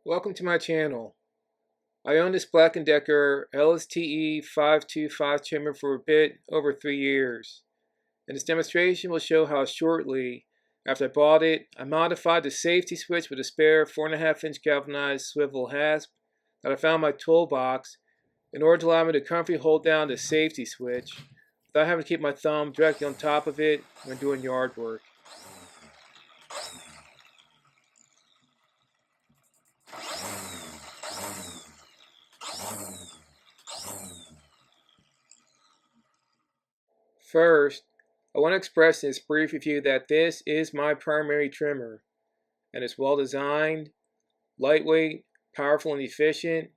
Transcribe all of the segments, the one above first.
Welcome to my channel. I own this Black & Decker LSTE525 trimmer for a bit over 3 years. And this demonstration will show how shortly after I bought it, I modified the safety switch with a spare 4.5-inch galvanized swivel hasp that I found in my toolbox in order to allow me to comfortably hold down the safety switch without having to keep my thumb directly on top of it when doing yard work. First, I want to express in this brief review that this is my primary trimmer, and it's well designed, lightweight, powerful and efficient,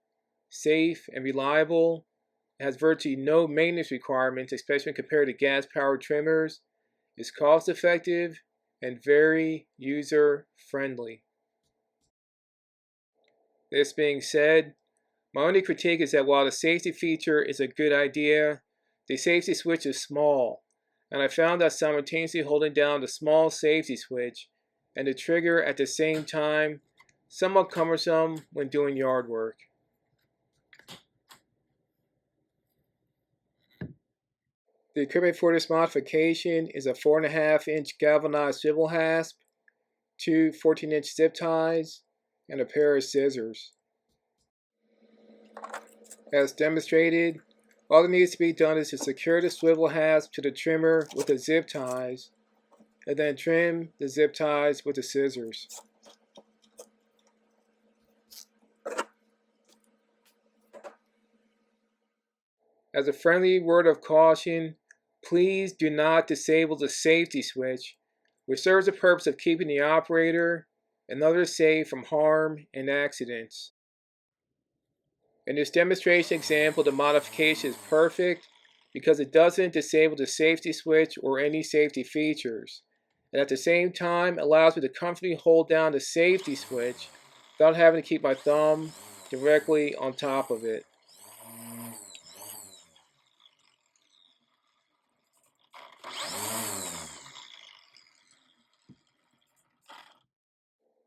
safe and reliable. It has virtually no maintenance requirements, especially when compared to gas-powered trimmers. It's cost-effective and very user-friendly. This being said, my only critique is that while the safety feature is a good idea, the safety switch is small, and I found that simultaneously holding down the small safety switch and the trigger at the same time somewhat cumbersome when doing yard work. The equipment for this modification is a 4.5-inch galvanized swivel hasp, 2 14-inch zip ties, and a pair of scissors. As demonstrated, all that needs to be done is to secure the swivel hasp to the trimmer with the zip ties, and then trim the zip ties with the scissors. As a friendly word of caution, please do not disable the safety switch, which serves the purpose of keeping the operator and others safe from harm and accidents. In this demonstration example, the modification is perfect because it doesn't disable the safety switch or any safety features, and at the same time allows me to comfortably hold down the safety switch without having to keep my thumb directly on top of it.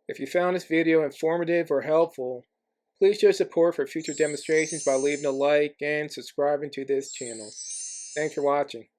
If you found this video informative or helpful, please show support for future demonstrations by leaving a like and subscribing to this channel. Thanks for watching.